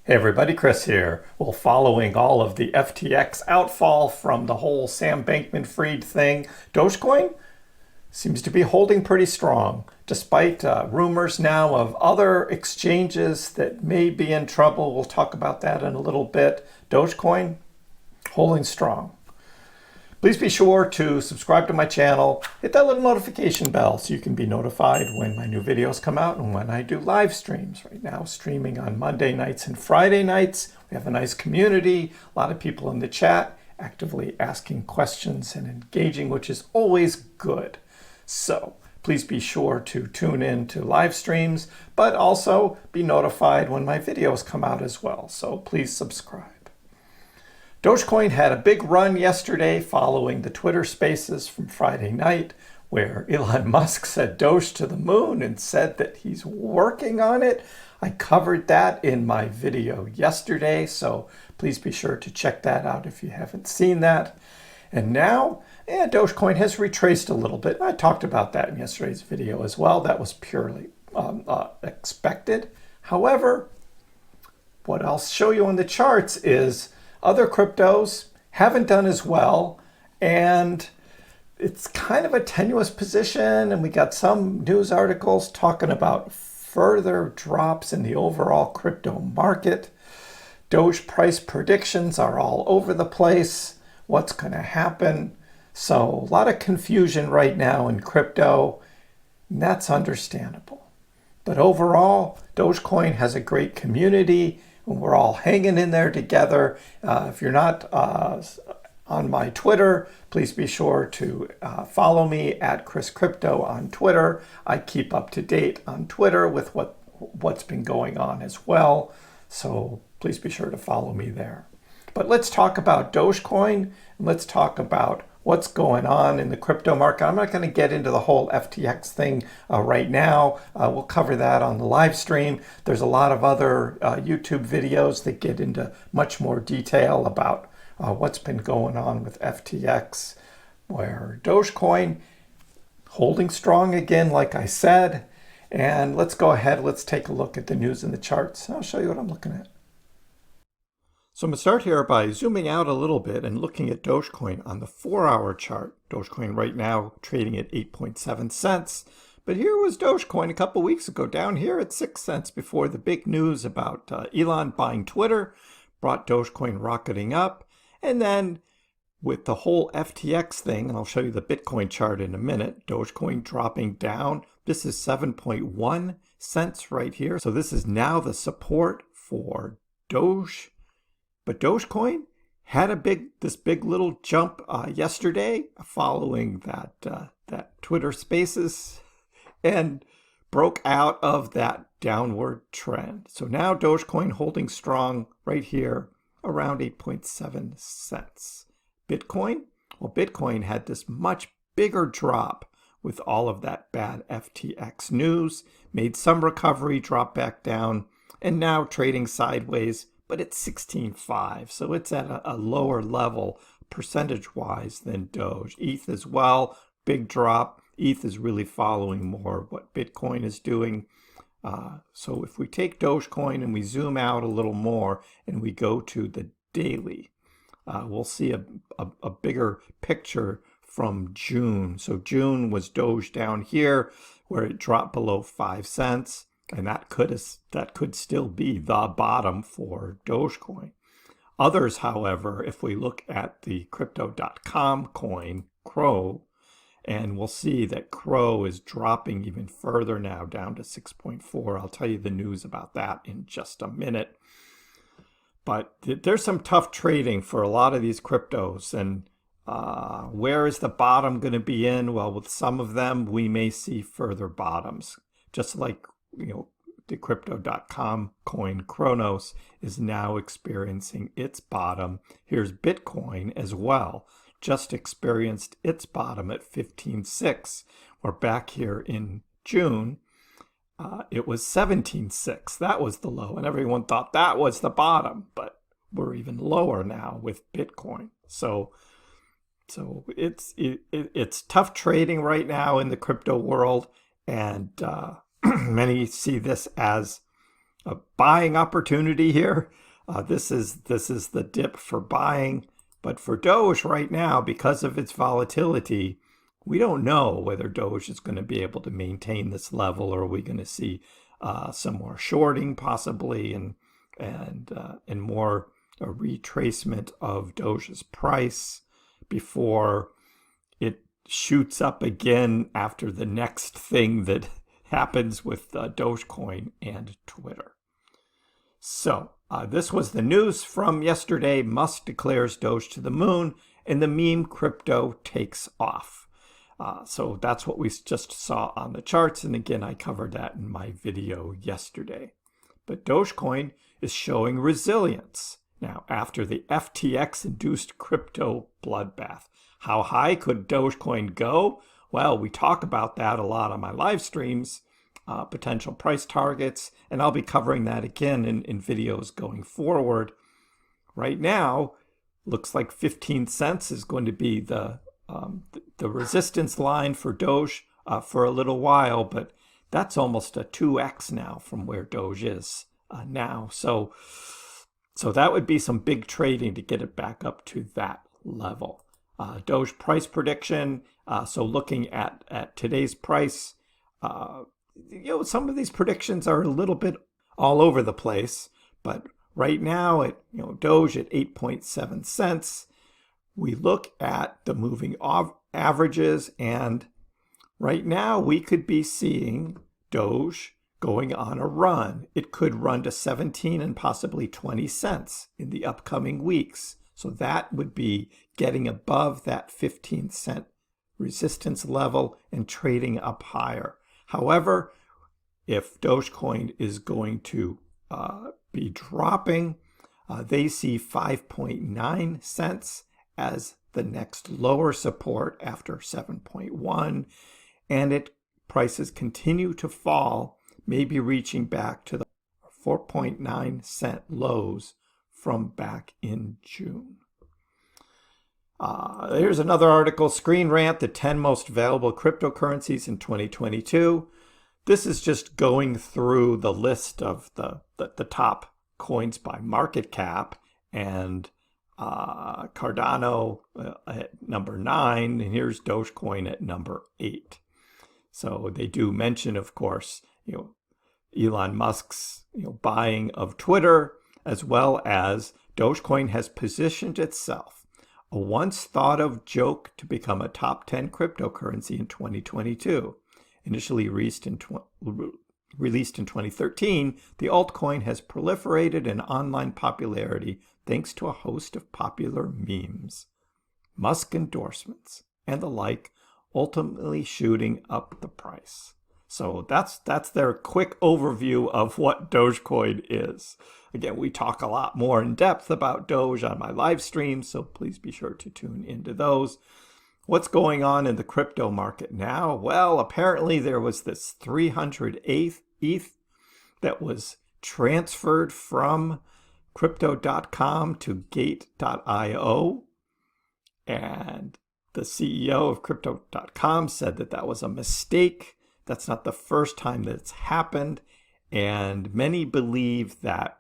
Hey everybody, Chris here. Well, following all of the FTX outfall from the whole Sam Bankman-Fried thing, Dogecoin seems to be holding pretty strong, despite rumors now of other exchanges that may be in trouble. We'll talk about that in a little bit. Dogecoin holding strong. Please be sure to subscribe to my channel, hit that little notification bell so you can be notified when my new videos come out and when I do live streams. Right now, streaming on Monday nights and Friday nights. We have a nice community, a lot of people in the chat actively asking questions and engaging, which is always good. So please be sure to tune in to live streams, but also be notified when my videos come out as well. So please subscribe. Dogecoin had a big run yesterday following the Twitter Spaces from Friday night, where Elon Musk said Doge to the moon and said that he's working on it. I covered that in my video yesterday, so please be sure to check that out if you haven't seen that. And now, Dogecoin has retraced a little bit. I talked about that in yesterday's video as well. That was purely expected. However, what I'll show you on the charts is other cryptos haven't done as well, and it's kind of a tenuous position, and we got some news articles talking about further drops in the overall crypto market. Doge price predictions are all over the place. What's going to happen? So a lot of confusion right now in crypto, and that's understandable. But overall, Dogecoin has a great community. We're all hanging in there together. If you're not on my Twitter, please be sure to follow me at Chris Crypto on Twitter. I keep up to date on Twitter with what's been going on as well. So please be sure to follow me there. But let's talk about Dogecoin, and let's talk about what's going on in the crypto market. I'm not going to get into the whole FTX thing right now. We'll cover that on the live stream. There's a lot of other YouTube videos that get into much more detail about what's been going on with FTX, where Dogecoin holding strong again, like I said. And let's go ahead. Let's take a look at the news and the charts. I'll show you what I'm looking at. So I'm going to start here by zooming out a little bit and looking at Dogecoin on the 4-hour chart. Dogecoin right now trading at 8.7 cents. But here was Dogecoin a couple weeks ago, down here at 6 cents before the big news about Elon buying Twitter brought Dogecoin rocketing up. And then with the whole FTX thing, and I'll show you the Bitcoin chart in a minute, Dogecoin dropping down. This is 7.1 cents right here. So this is now the support for Doge. But Dogecoin had this big little jump yesterday following that Twitter Spaces and broke out of that downward trend. So now Dogecoin holding strong right here around 8.7 cents. Bitcoin? Well, Bitcoin had this much bigger drop with all of that bad FTX news, made some recovery, dropped back down, and now trading sideways, but it's 16.5, so it's at a lower level percentage-wise than Doge. ETH as well, big drop. ETH is really following more what Bitcoin is doing. So if we take Dogecoin and we zoom out a little more and we go to the daily, we'll see a bigger picture from June. So June was Doge down here where it dropped below 5 cents. And that could still be the bottom for Dogecoin. Others, however, if we look at the crypto.com coin, Crow, and we'll see that Crow is dropping even further now, down to 6.4. I'll tell you the news about that in just a minute. But there's some tough trading for a lot of these cryptos. And where is the bottom going to be in? Well, with some of them, we may see further bottoms, just like the crypto.com coin Kronos is now experiencing its bottom. Here's Bitcoin as well, just experienced its bottom at 15.6. We're back here in June. It was 17.6. That was the low, and everyone thought that was the bottom, but we're even lower now with Bitcoin. So it's tough trading right now in the crypto world, and many see this as a buying opportunity here. This is the dip for buying. But for Doge right now, because of its volatility, we don't know whether Doge is going to be able to maintain this level, or are we going to see some more shorting possibly, and more a retracement of Doge's price before it shoots up again after the next thing that happens with Dogecoin and Twitter. So this was the news from yesterday. Musk declares Doge to the moon, and the meme crypto takes off. So that's what we just saw on the charts. And again, I covered that in my video yesterday. But Dogecoin is showing resilience now after the FTX-induced crypto bloodbath. How high could Dogecoin go? Well, we talk about that a lot on my live streams, potential price targets, and I'll be covering that again in videos going forward. Right now, looks like 15 cents is going to be the resistance line for Doge for a little while, but that's almost a 2x now from where Doge is now. So that would be some big trading to get it back up to that level. Doge price prediction. So looking at today's price, some of these predictions are a little bit all over the place, but right now at Doge at 8.7 cents. We look at the moving averages, and right now we could be seeing Doge going on a run. It could run to 17 and possibly 20 cents in the upcoming weeks. So that would be getting above that 15-cent resistance level and trading up higher. However, if Dogecoin is going to be dropping, they see 5.9 cents as the next lower support after 7.1, and prices continue to fall, maybe reaching back to the 4.9 cent lows from back in June. Here's another article, Screen Rant, the 10 most valuable cryptocurrencies in 2022. This is just going through the list of the top coins by market cap, and Cardano at number 9, and here's Dogecoin at number 8. So they do mention, of course, Elon Musk's buying of Twitter, as well as Dogecoin has positioned itself, a once thought of joke, to become a top 10 cryptocurrency in 2022. Initially released in 2013, the altcoin has proliferated in online popularity thanks to a host of popular memes, Musk endorsements, and the like, ultimately shooting up the price. So that's their quick overview of what Dogecoin is. Again, we talk a lot more in depth about Doge on my live streams, so please be sure to tune into those. What's going on in the crypto market now? Well, apparently there was this 300 ETH that was transferred from Crypto.com to Gate.io, and the CEO of Crypto.com said that was a mistake. That's not the first time that it's happened, and many believe that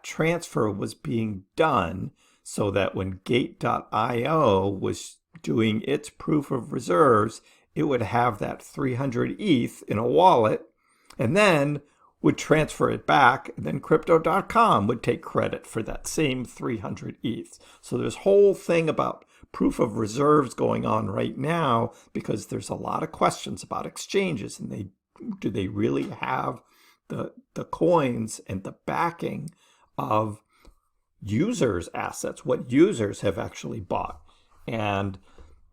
transfer was being done so that when Gate.io was doing its proof of reserves, it would have that 300 ETH in a wallet, and then would transfer it back, and then Crypto.com would take credit for that same 300 ETH. So there's a whole thing about proof of reserves going on right now, because there's a lot of questions about exchanges, and do they really have the coins and the backing of users' assets, what users have actually bought. And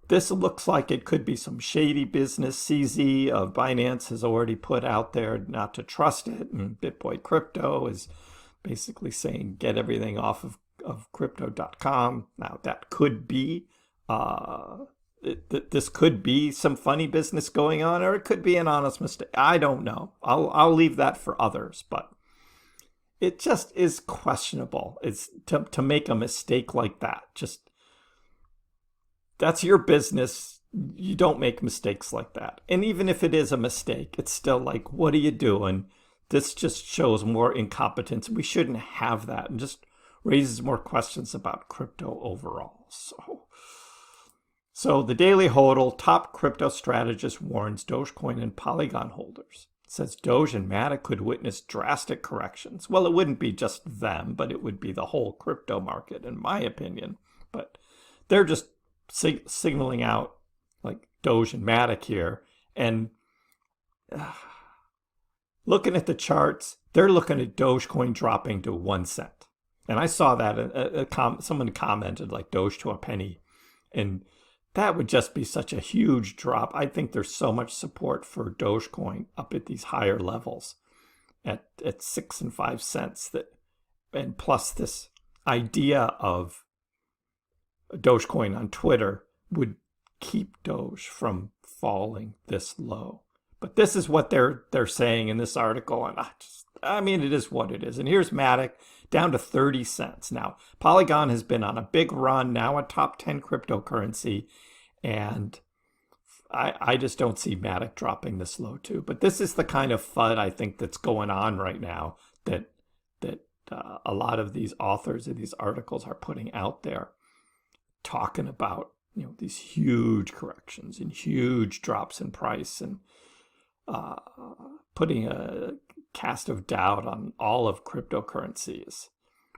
this looks like it could be some shady business. CZ of Binance has already put out there not to trust it, and BitBoy Crypto is basically saying get everything off of Crypto.com. Now that could be this could be some funny business going on, or it could be an honest mistake. I don't know. I'll leave that for others, but it just is questionable. It's to make a mistake like that. Just, that's your business. You don't make mistakes like that. And even if it is a mistake, it's still like, what are you doing? this just shows more incompetence. We shouldn't have that, and just raises more questions about crypto overall. So the Daily Hodl, top crypto strategist warns Dogecoin and Polygon holders. Says Doge and Matic could witness drastic corrections. Well, it wouldn't be just them, but it would be the whole crypto market, in my opinion. But they're just signaling out like Doge and Matic here. And looking at the charts, they're looking at Dogecoin dropping to 1 cent. And I saw that someone commented like Doge to a penny. And that would just be such a huge drop. I think there's so much support for Dogecoin up at these higher levels at 6 and 5 cents. And plus this idea of Dogecoin on Twitter would keep Doge from falling this low. But this is what they're saying in this article, and I mean, it is what it is. And here's Matic down to 30 cents. Now, Polygon has been on a big run, now a top 10 cryptocurrency, and I just don't see Matic dropping this low too. But this is the kind of FUD I think that's going on right now that a lot of these authors of these articles are putting out there, talking about these huge corrections and huge drops in price, and putting a cast of doubt on all of cryptocurrency is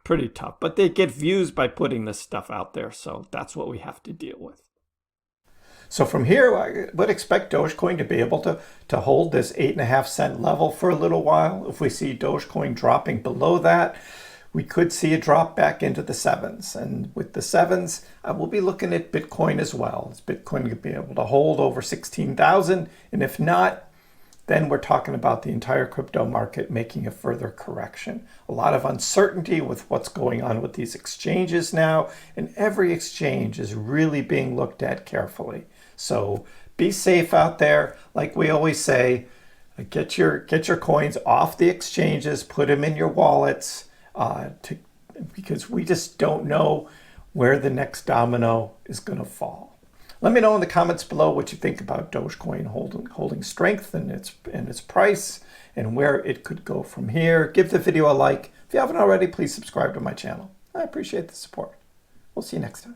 pretty tough. But they get views by putting this stuff out there, so that's what we have to deal with. So from here, I would expect Dogecoin to be able to hold this 8.5 cent level for a little while. If we see Dogecoin dropping below that, we could see a drop back into the 7s. And with the 7s, I will be looking at Bitcoin as well. Is Bitcoin going to be able to hold over 16,000? And if not, then we're talking about the entire crypto market making a further correction. A lot of uncertainty with what's going on with these exchanges now, and every exchange is really being looked at carefully. So be safe out there. Like we always say, get your coins off the exchanges, put them in your wallets, because we just don't know where the next domino is going to fall. Let me know in the comments below what you think about Dogecoin holding strength in its price and where it could go from here. Give the video a like. If you haven't already, please subscribe to my channel. I appreciate the support. We'll see you next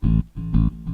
time.